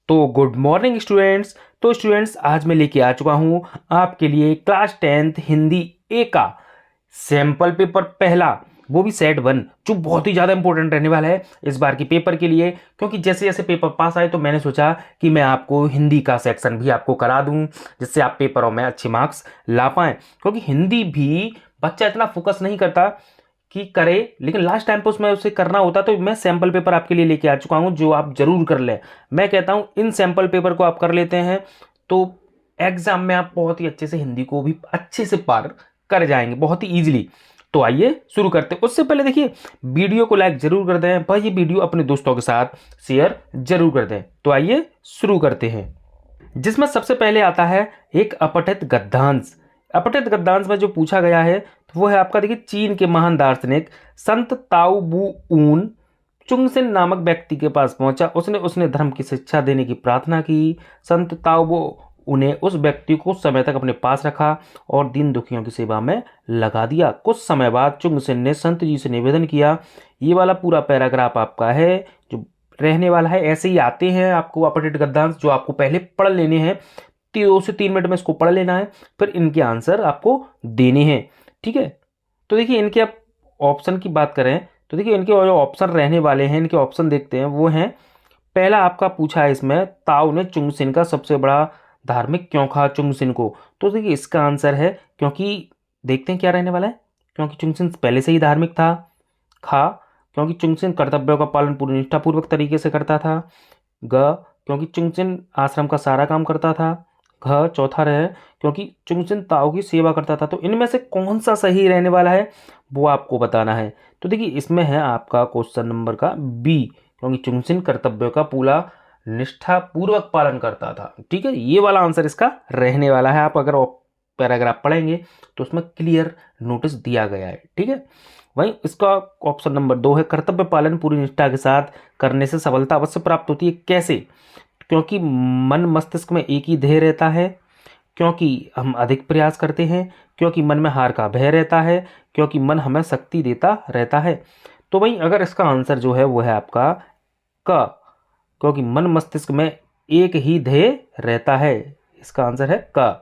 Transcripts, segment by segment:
तो good morning students. तो students आज मैं लेके आ चुका हूँ आपके लिए क्लास 10th हिंदी ए का सैंपल पेपर पहला, वो भी सेट 1, जो बहुत ही ज़्यादा इंपॉर्टेंट रहने वाला है इस बार के पेपर के लिए। क्योंकि जैसे जैसे पेपर पास आए तो मैंने सोचा कि मैं आपको हिंदी का सेक्शन भी आपको करा दूं, जिससे आप पेपरों में अच्छे मार्क्स ला पाएँ। क्योंकि हिंदी भी बच्चा इतना फोकस नहीं करता कि करे, लेकिन लास्ट टाइम पे उसमें उसे करना होता। तो मैं सैंपल पेपर आपके लिए लेके आ चुका हूं जो आप जरूर कर लें। मैं कहता हूं इन सैंपल पेपर को आप कर लेते हैं तो एग्जाम में आप बहुत ही अच्छे से हिंदी को भी अच्छे से पार कर जाएंगे, बहुत ही इजीली। तो आइए शुरू करते हैं। उससे पहले देखिए, वीडियो को लाइक जरूर कर दें, भाई ये वीडियो अपने दोस्तों के साथ शेयर जरूर कर दें। तो आइए शुरू करते हैं, जिसमें सबसे पहले आता है एक अपठित गद्यांश। अपठित गद्यांश में जो पूछा गया है तो वो है आपका, देखिए, चीन के महान दार्शनिक संत ताऊ बू ऊन चुंगसेन नामक व्यक्ति के पास पहुंचा। उसने उसने धर्म की शिक्षा देने की प्रार्थना की। संत ताऊ बू उन्हें उस व्यक्ति को समय तक अपने पास रखा और दीन दुखियों की सेवा में लगा दिया। कुछ समय बाद चुंगसेन ने संत जी से निवेदन किया। ये वाला पूरा पैराग्राफ आपका है जो रहने वाला है। ऐसे ही आते हैं आपको अपठित गद्यांश, जो आपको पहले पढ़ लेने हैं। 2 से 3 मिनट में इसको पढ़ लेना है, फिर इनके आंसर आपको देने हैं, ठीक है। तो देखिए, इनके आप ऑप्शन की बात करें तो देखिए, इनके जो ऑप्शन रहने वाले हैं, इनके ऑप्शन देखते हैं। वो हैं, पहला आपका पूछा है इसमें, ताऊ ने चुंगसिन का सबसे बड़ा धार्मिक क्यों कहा चुंगसिन को। तो देखिए इसका आंसर है, क्योंकि देखते हैं क्या रहने वाला है। क्योंकि चुंगसिन पहले से ही धार्मिक था। खा, क्योंकि चुंगसिन कर्तव्यों का पालन पूरी निष्ठापूर्वक तरीके से करता था। ग, क्योंकि चुंगसिन आश्रम का सारा काम करता था। घ, चौथा रहे, क्योंकि चुंगसिन ताऊ की सेवा करता था। तो इनमें से कौन सा सही रहने वाला है वो आपको बताना है। तो देखिए इसमें है आपका क्वेश्चन नंबर का बी, क्योंकि चुंगसिन कर्तव्यों का पूरा निष्ठा पूर्वक पालन करता था, ठीक है। ये वाला आंसर इसका रहने वाला है। आप अगर पैराग्राफ पढ़ेंगे तो उसमें क्लियर नोटिस दिया गया है, ठीक है। वहीं इसका ऑप्शन नंबर 2 है, कर्तव्य पालन पूरी निष्ठा के साथ करने से सफलता अवश्य प्राप्त होती है। कैसे? क्योंकि मन मस्तिष्क में एक ही ध्येय रहता है, क्योंकि हम अधिक प्रयास करते हैं, क्योंकि मन में हार का भय रहता है, क्योंकि मन हमें शक्ति देता रहता है। तो वहीं अगर इसका आंसर जो है वो है आपका क, क्योंकि मन मस्तिष्क में एक ही ध्येय रहता है। इसका आंसर है क।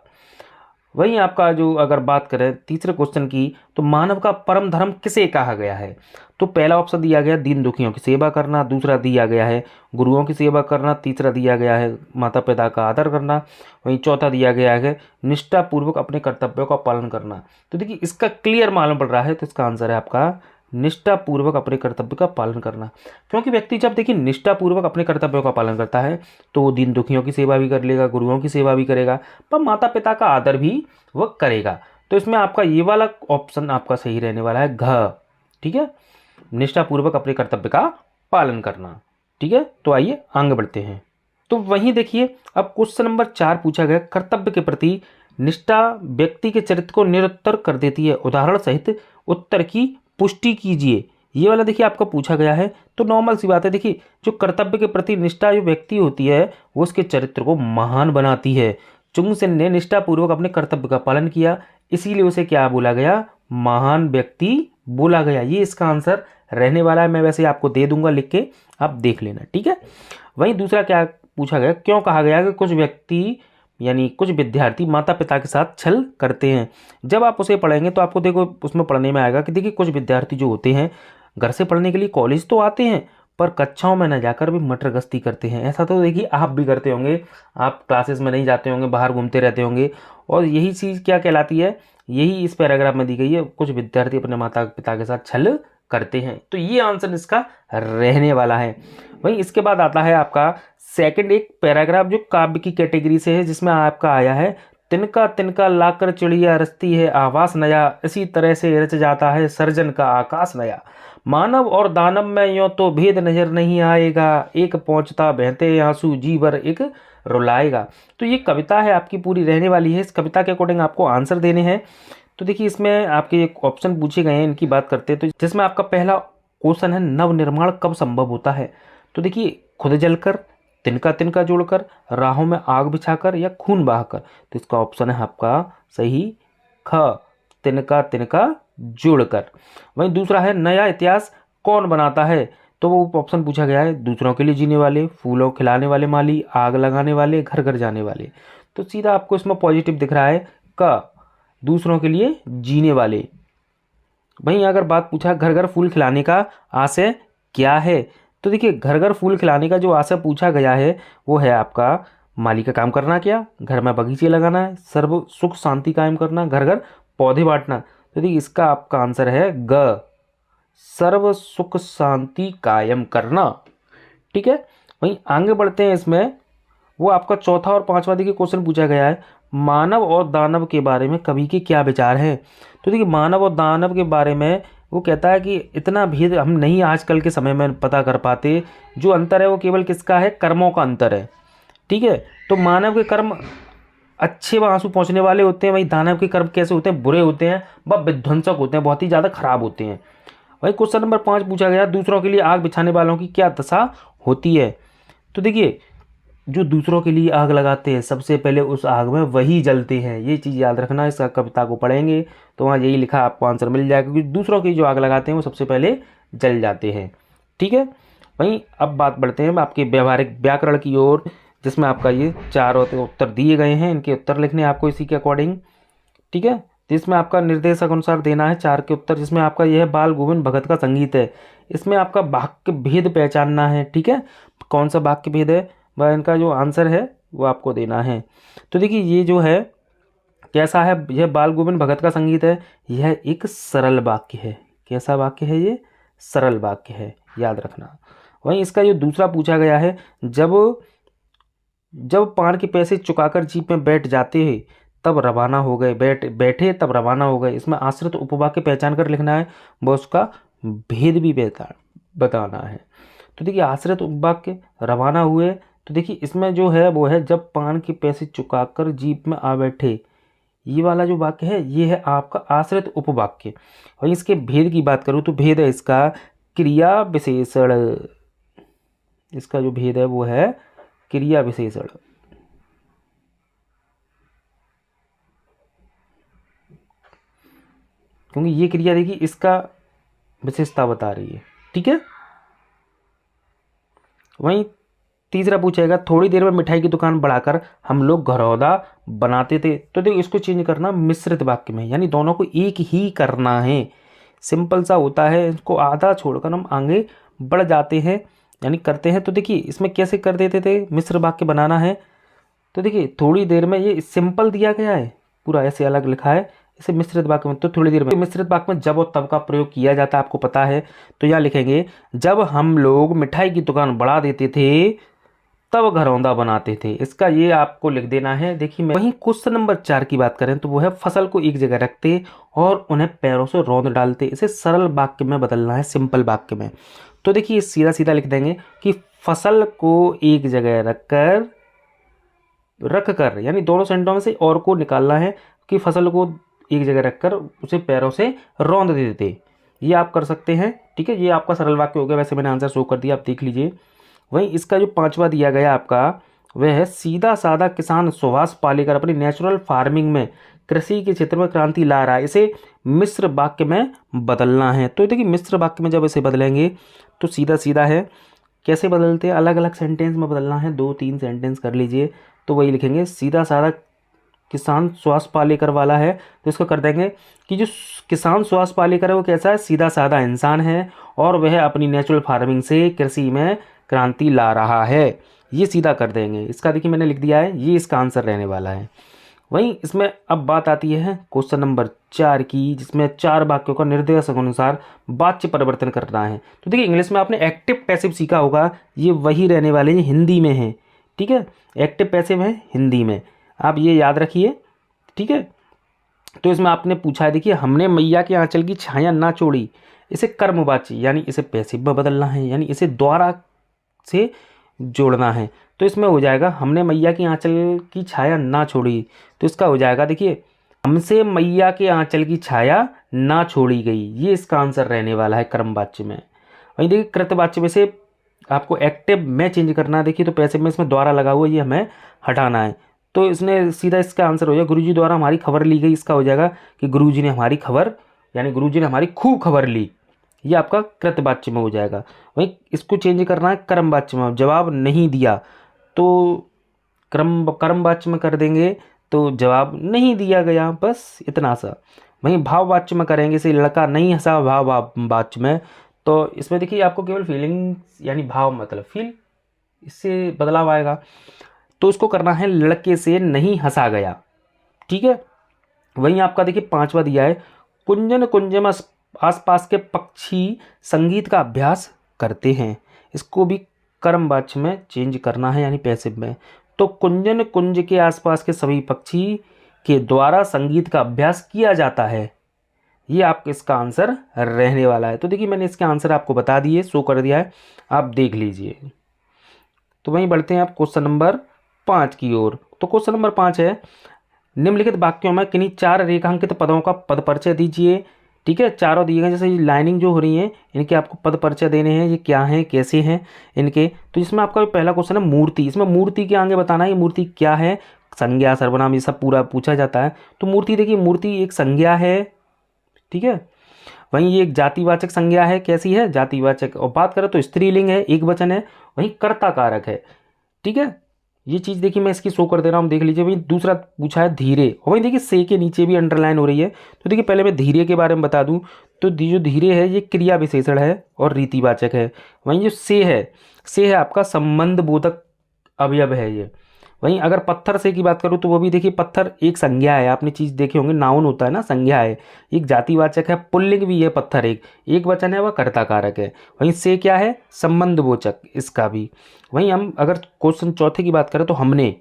वहीं आपका जो अगर बात करें तीसरे क्वेश्चन की, तो मानव का परम धर्म किसे कहा गया है। तो पहला ऑप्शन दिया गया दीन दुखियों की सेवा करना, दूसरा दिया गया है गुरुओं की सेवा करना, तीसरा दिया गया है माता पिता का आदर करना, वहीं चौथा दिया गया है निष्ठापूर्वक अपने कर्तव्यों का पालन करना। तो देखिए इसका क्लियर मालूम पड़ रहा है, तो इसका आंसर है आपका निष्ठापूर्वक अपने कर्तव्य का पालन करना। क्योंकि व्यक्ति जब देखिए निष्ठापूर्वक अपने कर्तव्यों का पालन करता है तो वो दीन दुखियों की सेवा भी कर लेगा, गुरुओं की सेवा भी करेगा, पर माता पिता का आदर भी वो करेगा। तो इसमें आपका ये वाला ऑप्शन आपका सही रहने वाला है घ, ठीक है, निष्ठापूर्वक अपने कर्तव्य का पालन करना, ठीक है। तो आइए आगे बढ़ते हैं। तो वहीं देखिए, अब क्वेश्चन नंबर 4 पूछा गया, कर्तव्य के प्रति निष्ठा व्यक्ति के चरित्र को निरुत्तर कर देती है, उदाहरण सहित उत्तर की पुष्टि कीजिए। ये वाला देखिए आपका पूछा गया है। तो नॉर्मल सी बात है, देखिए जो कर्तव्य के प्रति निष्ठा जो व्यक्ति होती है वो उसके चरित्र को महान बनाती है। चुंगसेन ने निष्ठापूर्वक अपने कर्तव्य का पालन किया, इसीलिए उसे क्या बोला गया, महान व्यक्ति बोला गया। ये इसका आंसर रहने वाला है। मैं वैसे आपको दे दूंगा लिख के, आप देख लेना, ठीक है। वहीं दूसरा क्या पूछा गया, क्यों कहा गया कि कुछ व्यक्ति यानी कुछ विद्यार्थी माता पिता के साथ छल करते हैं। जब आप उसे पढ़ेंगे तो आपको देखो उसमें पढ़ने में आएगा कि देखिए कुछ विद्यार्थी जो होते हैं घर से पढ़ने के लिए कॉलेज तो आते हैं, पर कक्षाओं में न जाकर भी मटर गश्ती करते हैं। ऐसा तो देखिए आप भी करते होंगे, आप क्लासेस में नहीं जाते होंगे, बाहर घूमते रहते होंगे। और यही चीज़ क्या कहलाती है, यही इस पैराग्राफ में दी गई है, कुछ विद्यार्थी अपने माता पिता के साथ छल करते हैं। तो ये आंसर इसका रहने वाला है। वहीं इसके बाद आता है आपका सेकंड एक पैराग्राफ जो काव्य की कैटेगरी से है, जिसमें आपका आया है, तिनका तिनका लाकर चिड़िया रचती है आवास नया, इसी तरह से रच जाता है सर्जन का आकाश नया। मानव और दानव में यों तो भेद नजर नहीं आएगा, एक पहुंचता बहते आंसू जी भर एक रुलाएगा। तो ये कविता है आपकी पूरी रहने वाली है। इस कविता के अकॉर्डिंग आपको आंसर देने हैं। तो देखिए इसमें आपके एक ऑप्शन पूछे गए हैं, इनकी बात करते हैं। तो जिसमें आपका पहला क्वेश्चन है, नव निर्माण कब संभव होता है। तो देखिए खुद जलकर, तिनका तिनका जोड़कर, राहों में आग बिछाकर, या खून बहाकर। तो इसका ऑप्शन है आपका सही ख, तिनका तिनका जोड़कर। वहीं दूसरा है, नया इतिहास कौन बनाता है। तो वो ऑप्शन पूछा गया है दूसरों के लिए जीने वाले, फूलों खिलाने वाले माली, आग लगाने वाले, घर घर जाने वाले। तो सीधा आपको इसमें पॉजिटिव दिख रहा है क, दूसरों के लिए जीने वाले। वहीं अगर बात पूछा घर घर फूल खिलाने का आशय क्या है, तो देखिए घर घर फूल खिलाने का जो आशय पूछा गया है वो है आपका माली का काम करना, क्या घर में बगीचे लगाना है, सर्व सुख शांति कायम करना, घर घर पौधे बांटना। तो देखिए इसका आपका आंसर है ग, सर्व सुख शांति कायम करना। ठीक है, वहीं आगे बढ़ते हैं। इसमें वो आपका चौथा और पांचवा देखिए क्वेश्चन पूछा गया है मानव और दानव के बारे में कवि के क्या विचार हैं। तो देखिए मानव और दानव के बारे में वो कहता है कि इतना भेद हम नहीं आजकल के समय में पता कर पाते, जो अंतर है वो केवल किसका है, कर्मों का अंतर है। ठीक है, तो मानव के कर्म अच्छे व आंसू पहुंचने वाले होते हैं, वहीं दानव के कर्म कैसे होते हैं, बुरे होते हैं, वह विध्वंसक होते हैं, बहुत ही ज़्यादा खराब होते हैं। वही क्वेश्चन नंबर 5 पूछा गया दूसरों के लिए आग बिछाने वालों की क्या दशा होती है। तो देखिए जो दूसरों के लिए आग लगाते हैं सबसे पहले उस आग में वही जलते हैं, ये चीज़ याद रखना। इसका कविता को पढ़ेंगे तो वहाँ यही लिखा आपको आंसर मिल जाएगा, क्योंकि दूसरों की जो आग लगाते हैं वो सबसे पहले जल जाते हैं। ठीक है, वहीं अब बात बढ़ते हैं आपके व्यवहारिक व्याकरण की ओर, जिसमें आपका ये 4 उत्तर दिए गए हैं, इनके उत्तर लिखने हैं आपको इसी के अकॉर्डिंग। ठीक है, जिसमें आपका निर्देशक अनुसार देना है 4 के उत्तर, जिसमें आपका यह बाल गोविंद भगत का संगीत है। इसमें आपका वाक्य भेद पहचानना है। ठीक है, कौन सा वाक्य भेद है वह इनका जो आंसर है वो आपको देना है। तो देखिए ये जो है कैसा है, यह बाल गोविंद भगत का संगीत है, यह एक सरल वाक्य है। कैसा वाक्य है ये, सरल वाक्य है, याद रखना। वहीं इसका जो दूसरा पूछा गया है जब पान के पैसे चुकाकर जीप में बैठ जाते हैं तब रवाना हो गए, बैठे तब रवाना हो गए। इसमें आश्रित उपवाक्य पहचान कर लिखना है, वह उसका भेद भी बताना है। तो देखिए आश्रित उपवाक्य रवाना हुए, तो देखिए इसमें जो है वो है जब पान के पैसे चुकाकर जीप में आ बैठे, ये वाला जो वाक्य है ये है आपका आश्रित उपवाक्य। और इसके भेद की बात करूँ तो भेद है इसका क्रिया विशेषण, इसका जो भेद है वो है क्रिया विशेषण। क्योंकि ये क्रिया देखिए इसका विशेषता बता रही है। ठीक है, वहीं तीसरा पूछेगा थोड़ी देर में मिठाई की दुकान बढ़ाकर हम लोग घरौदा बनाते थे। तो देखो इसको चेंज करना मिश्रित वाक्य में, यानी दोनों को एक ही करना है। सिंपल सा होता है, इसको आधा छोड़कर हम आगे बढ़ जाते हैं यानी करते हैं। तो देखिए इसमें कैसे कर देते थे, मिश्र वाक्य बनाना है। तो देखिए थोड़ी देर में ये सिंपल दिया गया है, पूरा ऐसे अलग लिखा है, इसे मिश्रित वाक्य में तो थोड़ी देर में। मिश्रित वाक्य में जब और तब का प्रयोग किया जाता है आपको पता है, तो यहाँ लिखेंगे जब हम लोग मिठाई की दुकान बढ़ा देते थे तब घरौंदा बनाते थे। इसका ये आपको लिख देना है। देखिए वहीं क्वेश्चन नंबर 4 की बात करें तो वो है फसल को एक जगह रखते और उन्हें पैरों से रौंद डालते। इसे सरल वाक्य में बदलना है, सिंपल वाक्य में। तो देखिए सीधा सीधा लिख देंगे कि फसल को एक जगह रखकर यानी दोनों सेंटरों में से और को निकालना है कि फसल को एक जगह रखकर उसे पैरों से रौंद देते। ये आप कर सकते हैं। ठीक है, ये आपका सरल वाक्य हो गया। वैसे मैंने आंसर शो कर दिया, आप देख लीजिए। वहीं इसका जो 5वां दिया गया आपका वह है सीधा साधा किसान सुभाष पालेकर अपनी नेचुरल फार्मिंग में कृषि के क्षेत्र में क्रांति ला रहा है। इसे मिश्र वाक्य में बदलना है। तो देखिए मिश्र वाक्य में जब इसे बदलेंगे तो सीधा सीधा है, कैसे बदलते हैं, अलग अलग सेंटेंस में बदलना है, 2-3 सेंटेंस कर लीजिए। तो वही लिखेंगे सीधा साधा किसान सुभाष पालेकर वाला है तो इसको कर देंगे कि जो किसान सुभाष पालेकर है वो कैसा है, सीधा साधा इंसान है और वह अपनी नेचुरल फार्मिंग से कृषि में क्रांति ला रहा है। ये सीधा कर देंगे। इसका देखिए मैंने लिख दिया है, ये इसका आंसर रहने वाला है। वहीं इसमें अब बात आती है क्वेश्चन नंबर 4 की, जिसमें 4 वाक्यों का निर्देशक अनुसार वाच्य परिवर्तन करना है। तो देखिए इंग्लिश में आपने एक्टिव पैसिव सीखा होगा, ये वही रहने वाले हैं, हिंदी में है। ठीक है, एक्टिव पैसिव है हिंदी में, आप ये याद रखिए। ठीक है, तो इसमें आपने पूछा है, देखिए हमने मैया के आंचल की छाया ना छोड़ी, इसे कर्मवाची यानी इसे पैसिव में बदलना है, यानी इसे द्वारा से जोड़ना है। तो इसमें हो जाएगा हमने मैया की आंचल की छाया ना छोड़ी, तो इसका हो जाएगा देखिए हमसे मैया के आंचल की छाया ना छोड़ी गई। ये इसका आंसर रहने वाला है कर्मवाच्य में। वहीं देखिए कृतवाच्य में से आपको एक्टिव में चेंज करना है। देखिए तो पैसिव में इसमें द्वारा लगा हुआ, ये हमें हटाना है। तो इसने सीधा इसका आंसर हो जाएगा गुरुजी द्वारा हमारी खबर ली गई। इसका हो जाएगा कि गुरुजी ने हमारी खबर यानी गुरुजी ने हमारी खूब खबर ली, ये आपका कृतवाच्य में हो जाएगा। वहीं इसको चेंज करना है कर्मवाच्य में, जवाब नहीं दिया तो कर्मवाच्य में कर देंगे तो जवाब नहीं दिया गया, बस इतना सा। वहीं भाववाच्य में करेंगे, इसे लड़का नहीं हंसा भाववाच्य में, तो इसमें देखिए आपको केवल फीलिंग्स यानी भाव मतलब फील, इससे बदलाव आएगा। तो इसको करना है लड़के से नहीं हंसा गया, ठीक है। वहीं आपका देखिए पांचवा दिया है, कुंजन कुंज में आसपास के पक्षी संगीत का अभ्यास करते हैं। इसको भी कर्मवाच्य में चेंज करना है यानी पैसिव में। तो कुंजन कुंज के आसपास के सभी पक्षी के द्वारा संगीत का अभ्यास किया जाता है। ये आपका इसका आंसर रहने वाला है। तो देखिए मैंने इसके आंसर आपको बता दिए, शो कर दिया है, आप देख लीजिए। तो वहीं बढ़ते हैं आप क्वेश्चन नंबर 5 की ओर। तो क्वेश्चन नंबर 5 है, निम्नलिखित वाक्यों में किन्हीं 4 रेखांकित पदों का पद परिचय दीजिए। ठीक है, चारों दिए गए, जैसे लाइनिंग जो हो रही है इनके आपको पद परिचय देने हैं, ये क्या हैं कैसे हैं इनके। तो इसमें आपका पहला क्वेश्चन है मूर्ति। इसमें मूर्ति के आगे बताना है ये मूर्ति क्या है, संज्ञा सर्वनाम ये सब पूरा पूछा जाता है। तो मूर्ति देखिए, मूर्ति एक संज्ञा है, ठीक है। वहीं ये एक जातिवाचक संज्ञा है, कैसी है, जातिवाचक। और बात करें तो स्त्रीलिंग है, एक वचन है। वहीं कर्ता कारक है, ठीक है। ये चीज़ देखिए मैं इसकी शो कर दे रहा हूँ, देख लीजिए। वहीं दूसरा पूछा है धीरे, और वहीं देखिए से के नीचे भी अंडरलाइन हो रही है। तो देखिए पहले मैं धीरे के बारे में बता दूं, तो जो धीरे है ये क्रिया विशेषण है और रीतिवाचक है। वहीं जो से है आपका संबंध बोधक अवयव है ये। वहीं अगर पत्थर से की बात करूँ तो वो भी देखिए पत्थर एक संज्ञा है, आपने चीज़ देखे होंगे, नाउन होता है ना, संज्ञा है, एक जातिवाचक है, पुल्लिंग भी है, पत्थर एक वचन है, वह कर्ता कारक है। वहीं से क्या है, संबंधबोचक, इसका भी। वहीं हम अगर क्वेश्चन चौथे की बात करें तो हमने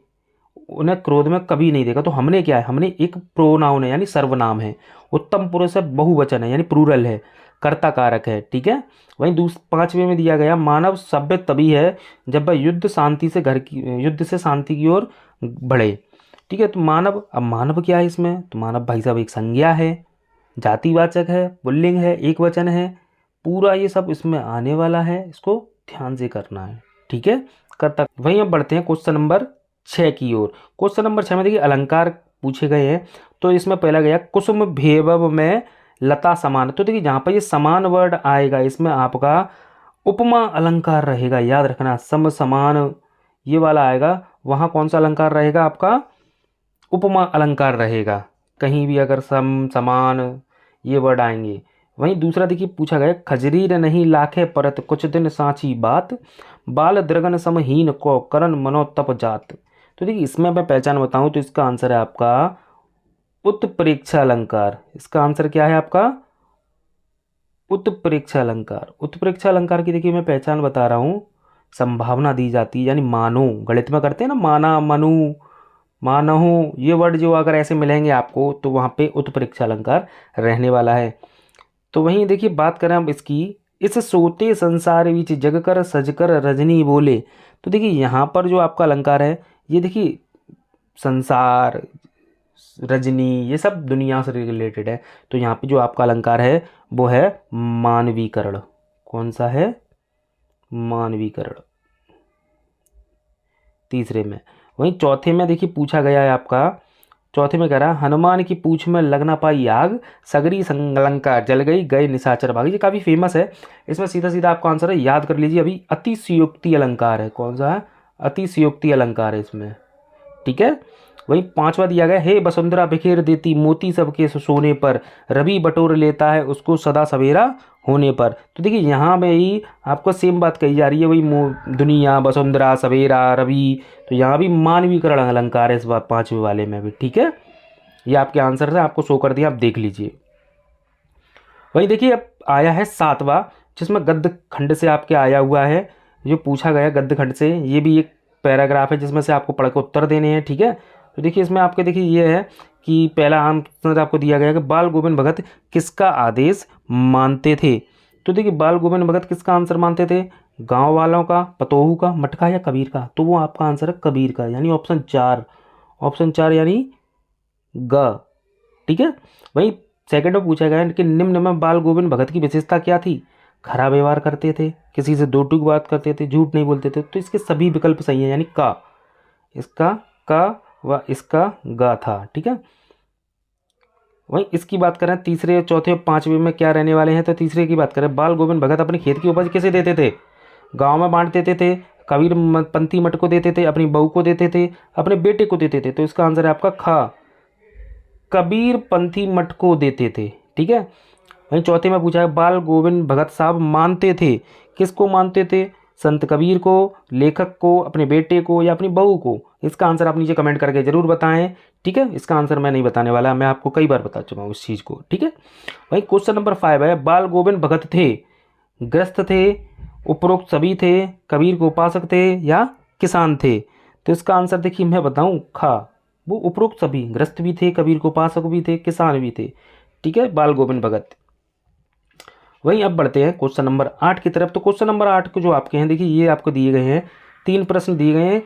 उन्हें क्रोध में कभी नहीं देखा। तो हमने क्या है, हमने एक प्रोनाउन है यानी सर्वनाम है, उत्तम पुरुष है, बहुवचन है यानी प्लूरल है, कर्ता कारक है, ठीक है। वहीं पांचवें में दिया गया, मानव सभ्य तभी है जब वह युद्ध से शांति की ओर बढ़े, ठीक है। तो मानव, अब मानव क्या है इसमें, तो मानव भाई साहब एक संज्ञा है, जातिवाचक है, पुल्लिंग है, एक वचन है, पूरा ये सब इसमें आने वाला है, इसको ध्यान से करना है, ठीक है, कर्ता। वहीं अब बढ़ते हैं क्वेश्चन नंबर 6 की ओर। क्वेश्चन नंबर 6 में देखिए अलंकार पूछे गए हैं। तो इसमें पहला गया, कुसुम भेवव में लता समान। तो देखिए जहाँ पर ये समान वर्ड आएगा इसमें आपका उपमा अलंकार रहेगा, याद रखना, सम समान ये वाला आएगा, वहाँ कौन सा अलंकार रहेगा आपका, उपमा अलंकार रहेगा। कहीं भी अगर सम समान ये वर्ड आएंगे। वहीं दूसरा देखिए पूछा गया, खजरीर नहीं लाखे परत कुछ दिन सांची बात, बाल द्रगन समहीन को करण मनो तप जात। तो देखिए इसमें मैं पहचान बताऊं तो इसका आंसर है आपका उत्प्रेक्षा अलंकार। इसका आंसर क्या है आपका, उत्प्रेक्षा अलंकार। उत्प्रेक्षा अलंकार की देखिए मैं पहचान बता रहा हूँ, संभावना दी जाती है, यानी मानो, गणित में करते हैं ना, माना, मनु, मानहु, ये वर्ड जो अगर ऐसे मिलेंगे आपको तो वहाँ पे उत्प्रेक्षा अलंकार रहने वाला है। तो वहीं देखिए बात करें अब इसकी, इस सोते संसार बीच जगकर सजकर रजनी बोले। तो देखिए यहाँ पर जो आपका अलंकार है, ये देखिए संसार, रजनी, ये सब दुनिया से रिलेटेड है। तो यहाँ पे जो आपका अलंकार है वो है मानवीकरण। कौन सा है, मानवीकरण, तीसरे में। वहीं चौथे में देखिए पूछा गया है आपका, चौथे में कह रहा है, हनुमान की पूंछ में लग ना पाई आग, सगरी संलंका जल गई, गए निशाचर भाग। ये काफ़ी फेमस है, इसमें सीधा सीधा आपका आंसर है, याद कर लीजिए अभी, अतिशयोक्ति अलंकार है। कौन सा है, अतिशयोक्ति अलंकार है इसमें, ठीक है। वहीं पांचवा दिया गया, हे वसुंधरा बिखेर देती मोती सबके सोने पर, रवि बटोर लेता है उसको सदा सवेरा होने पर। तो देखिए यहाँ में ही आपको सेम बात कही जा रही है, वही दुनिया, वसुंधरा, सवेरा, रवि। तो यहाँ भी मानवीकरण अलंकार है इस बात पांचवें वाले में भी, ठीक है। ये आपके आंसर है, आपको शो कर दिया, आप देख लीजिए। वहीं देखिए अब आया है सातवां, जिसमें गद्य खंड से आपके आया हुआ है, जो पूछा गया गद्य खंड से। ये भी एक पैराग्राफ है जिसमें से आपको पढ़ के उत्तर देने हैं, ठीक है। तो देखिए इसमें आपके देखिए ये है कि पहला आंसर आपको दिया गया कि बाल गोविंद भगत किसका आदेश मानते थे। तो देखिए बाल गोविंद भगत किसका आंसर मानते थे, गांव वालों का, पतोहू का, मटका या कबीर का। तो वो आपका आंसर है कबीर का, यानी ऑप्शन 4 यानी ग, ठीक है। वहीं सेकंड में पूछा गया कि निम्न में बाल गोविंद भगत की विशेषता क्या थी, खराब व्यवहार करते थे, किसी से दो टूक बात करते थे, झूठ नहीं बोलते थे। तो इसके सभी विकल्प सही है, यानी का, इसका का व इसका गा था, ठीक है। वहीं इसकी बात करें तीसरे, चौथे, पांचवें में क्या रहने वाले हैं, तो तीसरे की बात करें, बाल गोविंद भगत अपने खेत की उपज कैसे देते थे, गांव में बांट देते थे, कबीर पंथी मठ को देते थे, अपनी बहू को देते थे, अपने बेटे को देते थे। तो इसका आंसर है आपका खा, कबीर पंथी मठ को देते थे। ठीक है। वहीं चौथे में पूछा है बाल गोविंद भगत साहब मानते थे, किसको मानते थे, संत कबीर को, लेखक को, अपने बेटे को या अपनी बहू को। इसका आंसर आप नीचे कमेंट करके जरूर बताएं। ठीक है। इसका आंसर मैं नहीं बताने वाला, मैं आपको कई बार बता चुका हूँ इस चीज़ को। ठीक है। वहीं क्वेश्चन नंबर 5 है बाल गोविंद भगत थे, ग्रस्त थे, उपरोक्त सभी थे, कबीर को उपासक थे या किसान थे। तो इसका आंसर देखिए मैं बताऊं खा, वो उपरोक्त सभी, ग्रस्त भी थे, कबीर को उपासक भी थे, किसान भी थे। ठीक है, बाल गोविंद भगत। वहीं अब बढ़ते हैं क्वेश्चन नंबर 8 की तरफ। तो क्वेश्चन नंबर 8 को जो आपके हैं, देखिए ये आपको दिए गए हैं 3 प्रश्न दिए गए हैं,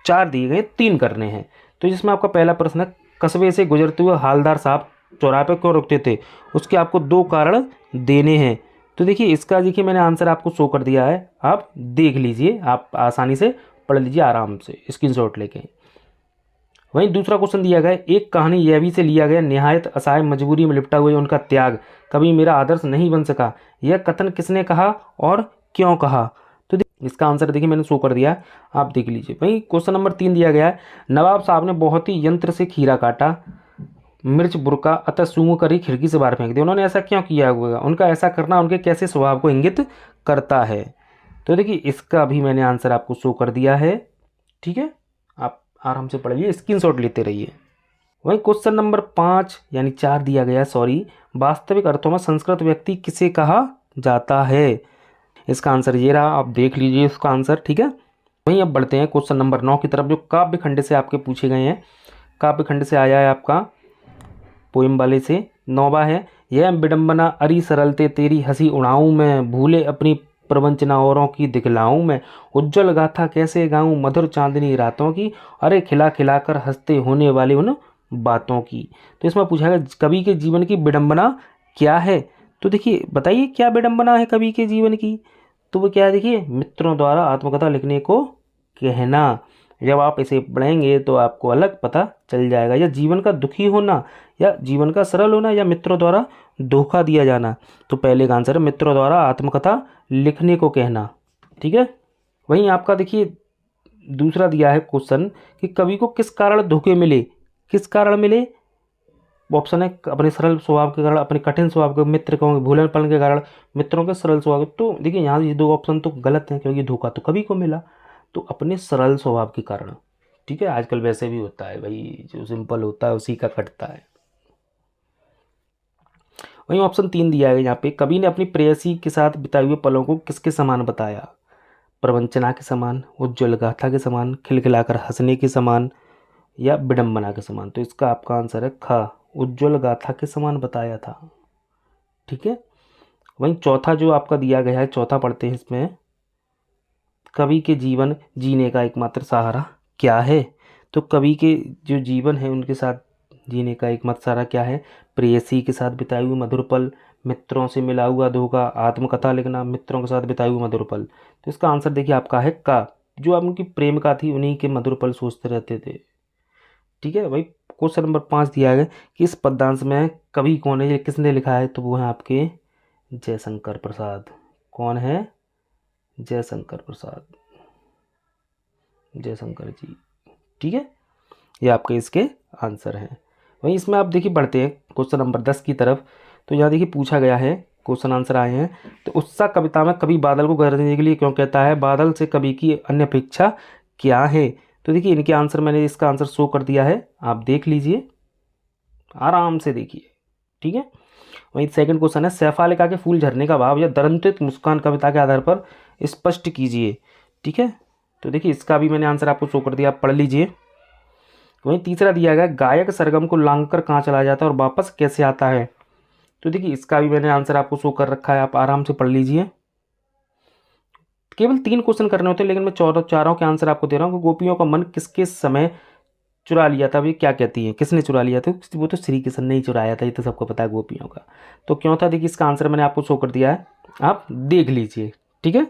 4 दिए गए, 3 करने हैं। तो जिसमें आपका पहला प्रश्न है कस्बे से गुजरते हुए हालदार साहब चौराहे पर क्यों रुकते थे, उसके आपको 2 कारण देने हैं। तो देखिए इसका देखिए मैंने आंसर आपको शो कर दिया है, आप देख लीजिए, आप आसानी से पढ़ लीजिए आराम से स्क्रीनशॉट लेके। वहीं दूसरा क्वेश्चन दिया गया एक कहानी यह भी से लिया गया, निहायत असहाय मजबूरी में लिपटा हुआ उनका त्याग कभी मेरा आदर्श नहीं बन सका, यह कथन किसने कहा और क्यों कहा। तो इसका आंसर देखिए मैंने शो कर दिया, आप देख लीजिए। वहीं क्वेश्चन नंबर 3 दिया गया है नवाब साहब ने बहुत ही यंत्र से खीरा काटा, मिर्च बुरका अतः सूंघ कर ही खिड़की से बाहर फेंक दिया, उन्होंने ऐसा क्यों किया हुआ, उनका ऐसा करना उनके कैसे स्वभाव को इंगित करता है। तो देखिए इसका भी मैंने आंसर आपको शो कर दिया है। ठीक है, आप आराम से पढ़िए, स्क्रीनशॉट लेते रहिए। वहीं क्वेश्चन नंबर 5 यानी 4 दिया गया, सॉरी, वास्तविक अर्थों में संस्कृत व्यक्ति किसे कहा जाता है। इसका आंसर ये रहा, आप देख लीजिए इसका आंसर। ठीक है। वहीं अब बढ़ते हैं क्वेश्चन नंबर 9 की तरफ, जो काव्य खंड से आपके पूछे गए हैं। काव्य खंड से आया है आपका पोएम वाले से, 9वां है यह विडंबना अरी सरलते तेरी हंसी उड़ाऊं मैं, भूले अपनी प्रवंचना औरों की दिखलाऊं मैं, उज्जवल गाथा कैसे गाऊं मधुर चांदनी रातों की, अरे खिला खिला कर हंसते होने वाले उन बातों की। तो इसमें पूछा गया कवि के जीवन की विडंबना क्या है। तो देखिए बताइए क्या विडंबना है कवि के जीवन की। तो वो क्या है, देखिए मित्रों द्वारा आत्मकथा लिखने को कहना। जब आप इसे पढ़ेंगे तो आपको अलग पता चल जाएगा, या जीवन का दुखी होना, या जीवन का सरल होना, या मित्रों द्वारा धोखा दिया जाना। तो पहले का आंसर है मित्रों द्वारा आत्मकथा लिखने को कहना। ठीक है। वहीं आपका देखिए दूसरा दिया है क्वेश्चन कि कवि को किस कारण धोखे मिले, किस कारण मिले। ऑप्शन है अपने सरल स्वभाव के कारण, अपने कठिन स्वभाव के, मित्र को भूलनपन के कारण, मित्रों के सरल स्वभाव। तो देखिए यहाँ ये 2 ऑप्शन तो गलत हैं, क्योंकि धोखा तो कवि को मिला, तो अपने सरल स्वभाव के कारण। ठीक है, आजकल वैसे भी होता है भाई, जो सिंपल होता है उसी का कटता है। वहीं ऑप्शन 3 दिया है यहाँ पे, कवि ने अपनी प्रेयसी के साथ बिताए हुए पलों को किसके समान बताया, प्रवंचना के समान, उज्ज्वल गाथा के समान, खिलखिलाकर हंसने के समान, या विडंबना के समान। तो इसका आपका आंसर है ख, उज्ज्वल गाथा के समान बताया था। ठीक है। वहीं चौथा जो आपका दिया गया है, चौथा पढ़ते हैं इसमें, कवि के जीवन जीने का एकमात्र सहारा क्या है। तो कवि के जो जीवन है उनके साथ जीने का एकमात्र सहारा क्या है, प्रेयसी के साथ बिताए हुए मधुर पल, मित्रों से मिला हुआ धोखा, आत्मकथा लिखना, मित्रों के साथ बिताए हुए मधुर पल। तो इसका आंसर देखिए आपका है का, जो उनकी प्रेमिका थी उन्हीं के मधुर पल सोचते रहते थे। ठीक है भाई। क्वेश्चन नंबर 5 दिया गया कि इस पद्यांश में कवि कौन है, किसने लिखा है। तो वो है आपके जयशंकर प्रसाद। कौन है, जयशंकर प्रसाद, जयशंकर जी। ठीक है, ये आपके इसके आंसर हैं। वहीं इसमें आप देखिए बढ़ते हैं क्वेश्चन नंबर 10 की तरफ। तो यहाँ देखिए पूछा गया है, क्वेश्चन आंसर आए हैं। तो उत्साह कविता में कवि बादल को गरजने के लिए क्यों कहता है, बादल से कवि की अन्य अपेक्षा क्या है। तो देखिए इनके आंसर मैंने इसका आंसर शो कर दिया है, आप देख लीजिए आराम से देखिए। ठीक है। वहीं सेकंड क्वेश्चन है सैफालिका के फूल झरने का भाव या दरंतित मुस्कान कविता के आधार पर स्पष्ट कीजिए। ठीक है। तो देखिए इसका भी मैंने आंसर आपको शो कर दिया, आप पढ़ लीजिए। वहीं तीसरा दिया गया गायक सरगम को लांघकर कहाँ चला जाता है और वापस कैसे आता है। तो देखिए इसका भी मैंने आंसर आपको शो कर रखा है, आप आराम से पढ़ लीजिए। केवल 3 क्वेश्चन करने होते हैं, लेकिन मैं चारों के आंसर आपको दे रहा हूँ कि गोपियों का मन किसके समय चुरा लिया था, ये क्या कहती है, किसने चुरा लिया था। वो तो श्री कृष्ण ने ही चुराया था, ये तो सबको पता है गोपियों का। तो क्यों था, देखिए इसका आंसर मैंने आपको शो कर दिया है, आप देख लीजिए। ठीक है।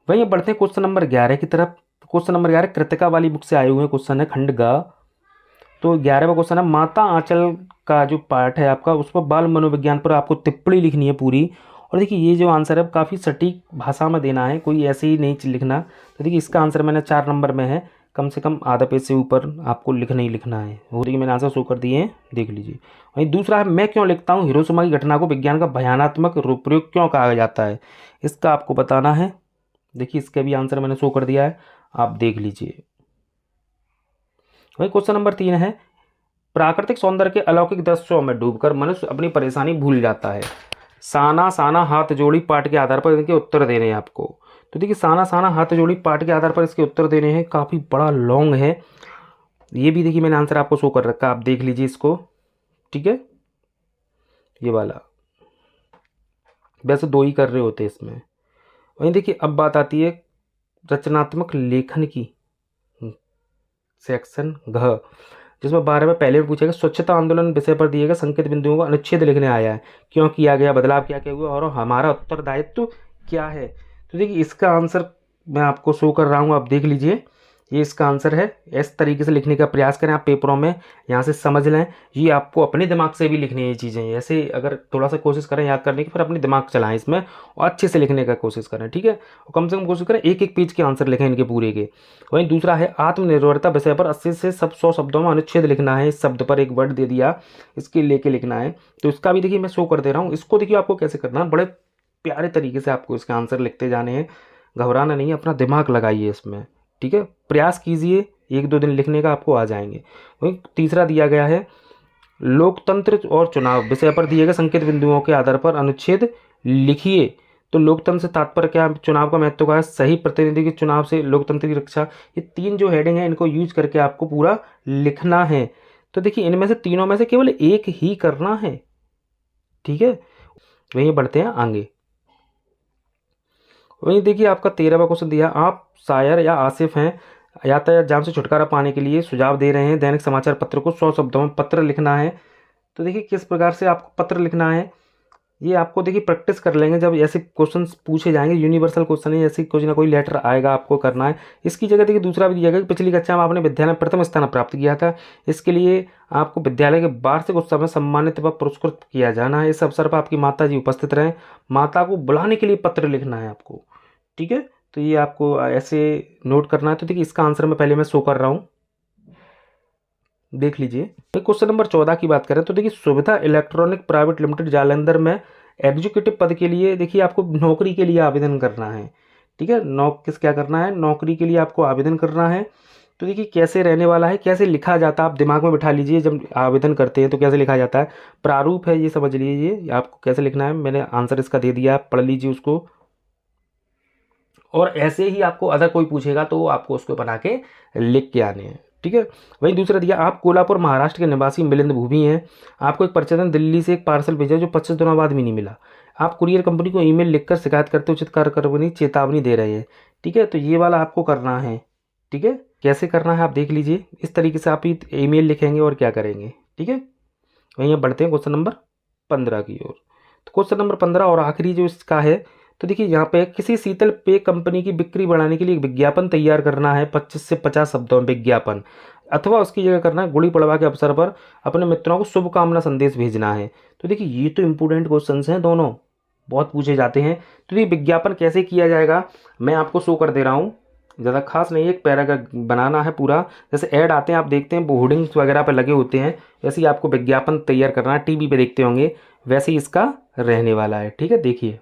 वहीं बढ़ते हैं क्वेश्चन नंबर 11 की तरफ। क्वेश्चन नंबर 11 कृतिका वाली बुक से आए हुए क्वेश्चन है, खंड ग। तो 11वां क्वेश्चन है, माता आंचल का जो पार्ट है आपका, उस पर बाल मनोविज्ञान पर आपको टिप्पणी लिखनी है पूरी। और देखिए ये जो आंसर है काफ़ी सटीक भाषा में देना है, कोई ऐसे ही नहीं लिखना। तो देखिए इसका आंसर मैंने 4 नंबर में है, कम से कम आधा पेज से ऊपर आपको लिखना ही लिखना है। वो देखिए मैंने आंसर शो कर दिए हैं, देख लीजिए। वहीं दूसरा है, मैं क्यों लिखता हूँ हिरोशिमा की घटना को विज्ञान का भयानक रूपप्रयोग क्यों कहा जाता है, इसका आपको बताना है। देखिए इसका भी आंसर मैंने शो कर दिया है, आप देख लीजिए। वही क्वेश्चन नंबर 3 है, प्राकृतिक सौंदर्य के अलौकिक दृश्यों में डूबकर मनुष्य अपनी परेशानी भूल जाता है। साना साना हाथ जोड़ी पाठ के आधार पर इनके उत्तर देने हैं आपको। तो देखिए साना साना हाथ जोड़ी पाठ के आधार पर इसके उत्तर देने हैं, काफ़ी बड़ा लॉन्ग है ये भी। देखिए मैंने आंसर आपको शो कर रखा है, आप देख लीजिए इसको, ठीक है। ये वाला वैसे 2 ही कर रहे होते इसमें। वहीं देखिए अब बात आती है रचनात्मक लेखन की, सेक्शन घ, जिसमें 12 में पहले में पूछेगा, स्वच्छता आंदोलन विषय पर दिए गए संकेत बिंदुओं का अनुच्छेद लिखने आया है, क्यों किया गया, बदलाव क्या क्या हुआ और हमारा उत्तरदायित्व क्या है। तो देखिए इसका आंसर मैं आपको शो कर रहा हूँ, आप देख लीजिए। ये इसका आंसर है। इस तरीके से लिखने का प्रयास करें आप पेपरों में, यहाँ से समझ लें। ये आपको अपने दिमाग से भी लिखनी है ये चीज़ें, ऐसे अगर थोड़ा सा कोशिश करें याद करने की, फिर अपने दिमाग चलाएं इसमें और अच्छे से लिखने का कोशिश करें, ठीक है। और कम से कम कोशिश करें एक एक पेज के आंसर लिखें इनके पूरे के। वहीं दूसरा है, आत्मनिर्भरता विषय पर 80 से 100 शब्दों में अनुच्छेद लिखना है। इस शब्द पर एक वर्ड दे दिया, इसके लेके लिखना है। तो इसका भी देखिए मैं शो कर दे रहा हूँ, इसको देखिए आपको कैसे करना है, बड़े प्यारे तरीके से आपको इसके आंसर लिखते जाने हैं, घबराना नहीं है, अपना दिमाग लगाइए इसमें, ठीक है। प्रयास कीजिए, 1-2 दिन लिखने का आपको आ जाएंगे। वहीं तीसरा दिया गया है, लोकतंत्र और चुनाव विषय पर दिए गए संकेत बिंदुओं के आधार पर अनुच्छेद लिखिए। तो लोकतंत्र से तात्पर्य क्या, चुनाव का महत्व का है, सही प्रतिनिधि के चुनाव से लोकतंत्र की रक्षा। ये 3 जो हेडिंग है इनको यूज करके आपको पूरा लिखना है। तो देखिए इनमें से तीनों में से केवल एक ही करना है, ठीक है। वहीं बढ़ते हैं आगे। वहीं देखिए आपका 13वां क्वेश्चन दिया, आप शायर या आसिफ हैं, यातायात जाम से छुटकारा पाने के लिए सुझाव दे रहे हैं, दैनिक समाचार पत्र को 100 शब्दों में पत्र लिखना है। तो देखिए किस प्रकार से आपको पत्र लिखना है, ये आपको देखिए प्रैक्टिस कर लेंगे जब ऐसे क्वेश्चंस पूछे जाएंगे। यूनिवर्सल क्वेश्चन है, ऐसे कोई ना कोई लेटर आएगा आपको करना है। इसकी जगह देखिए दूसरा भी दिया गया कि पिछली कक्षा में आपने विद्यालय में प्रथम स्थान प्राप्त किया था, इसके लिए आपको विद्यालय के वार्षिक उत्सव में सम्मानित व पुरस्कृत किया जाना है। इस अवसर पर आपकी माता जी उपस्थित रहें, माता को बुलाने के लिए पत्र लिखना है आपको, ठीक है। तो ये आपको ऐसे नोट करना है। तो देखिए इसका आंसर मैं पहले शो कर रहा हूँ, देख लीजिए। क्वेश्चन नंबर 14 की बात करें तो देखिए, सुविधा इलेक्ट्रॉनिक प्राइवेट लिमिटेड जालंधर में एग्जीक्यूटिव पद के लिए देखिए आपको नौकरी के लिए आवेदन करना है, ठीक है। क्या करना है, नौकरी के लिए आपको आवेदन करना है। तो देखिए कैसे रहने वाला है, कैसे लिखा जाता है, आप दिमाग में बिठा लीजिए। जब आवेदन करते हैं तो कैसे लिखा जाता है, प्रारूप है ये समझ लीजिए आपको कैसे लिखना है। मैंने आंसर इसका दे दिया, आप पढ़ लीजिए उसको। और ऐसे ही आपको अगर कोई पूछेगा तो आपको उसको बना के लिख के आने हैं, ठीक है। वहीं दूसरा दिया, आप कोल्हापुर महाराष्ट्र के निवासी मिलिंद भूमि हैं, आपको एक परिचालन दिल्ली से एक पार्सल भेजा जो 25 दिनों बाद भी नहीं मिला। आप कुरियर कंपनी को ईमेल लिखकर शिकायत करते उचित कार्य चेतावनी दे रहे हैं, ठीक है। तो ये वाला आपको करना है, ठीक है। कैसे करना है आप देख लीजिए, इस तरीके से आप ईमेल लिखेंगे और क्या करेंगे, ठीक है। वहीं अब बढ़ते हैं क्वेश्चन नंबर 15 की ओर। तो क्वेश्चन नंबर 15 और आखिरी जो इसका है, तो देखिए यहाँ पे किसी शीतल पेय कंपनी की बिक्री बढ़ाने के लिए एक विज्ञापन तैयार करना है, 25 से 50 शब्दों में विज्ञापन, अथवा उसकी जगह करना है गुड़ी पड़वा के अवसर पर अपने मित्रों को शुभकामना संदेश भेजना है। तो देखिए ये तो इंपॉर्टेंट क्वेश्चंस हैं, दोनों बहुत पूछे जाते हैं। तो ये विज्ञापन कैसे किया जाएगा मैं आपको शो कर दे रहा हूँ, ज़्यादा खास नहीं है, एक पैराग्राफ बनाना है पूरा। जैसे ऐड आते हैं आप देखते हैं, होर्डिंग्स वगैरह पर लगे होते हैं, वैसे ही आपको विज्ञापन तैयार करना है, टीवी पे देखते होंगे वैसे ही इसका रहने वाला है, ठीक है। देखिए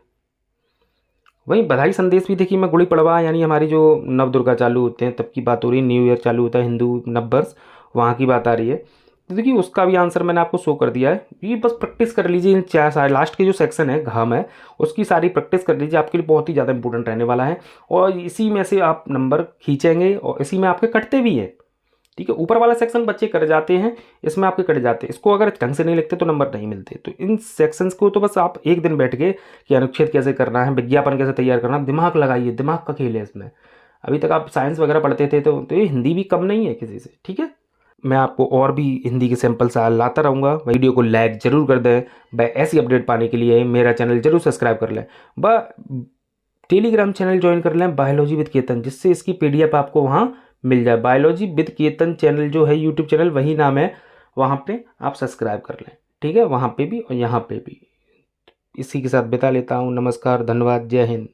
वहीं बधाई संदेश भी देखिए मैं गुड़ी पड़वा यानी हमारी जो नव दुर्गा चालू होते हैं तब की बात हो रही है, न्यू ईयर चालू होता है हिंदू नववर्ष, वहाँ की बात आ रही है। तो देखिए उसका भी आंसर मैंने आपको शो कर दिया है। ये बस प्रैक्टिस कर लीजिए, इन 4 सारे लास्ट के जो सेक्शन है घाम है उसकी सारी प्रैक्टिस कर लीजिए, आपके लिए बहुत ही ज़्यादा इंपॉर्टेंट रहने वाला है। और इसी में से आप नंबर खींचेंगे और इसी में आपके कटते भी हैं, ठीक है। ऊपर वाला सेक्शन बच्चे कर जाते हैं, इसमें आपके कट जाते हैं, इसको अगर ढंग से नहीं लिखते तो नंबर नहीं मिलते। तो इन सेक्शंस को तो बस आप एक दिन बैठ के कि अनुच्छेद कैसे करना है, विज्ञापन कैसे तैयार करना, दिमाग लगाइए, दिमाग का खेल है इसमें। अभी तक आप साइंस वगैरह पढ़ते थे तो ये हिंदी भी कम नहीं है किसी से, ठीक है। मैं आपको और भी हिंदी के सैंपल लाता रहूँगा। वीडियो को लाइक जरूर कर दें। भाई ऐसी अपडेट पाने के लिए मेरा चैनल जरूर सब्सक्राइब कर लें, टेलीग्राम चैनल ज्वाइन कर लें बायोलॉजी विद केतन, जिससे इसकी PDF आपको वहाँ मिल जाए। बायोलॉजी विद केतन चैनल जो है यूट्यूब चैनल, वही नाम है, वहाँ पे आप सब्सक्राइब कर लें, ठीक है, वहाँ पे भी और यहाँ पे भी। इसी के साथ बिता लेता हूँ, नमस्कार, धन्यवाद, जय हिंद।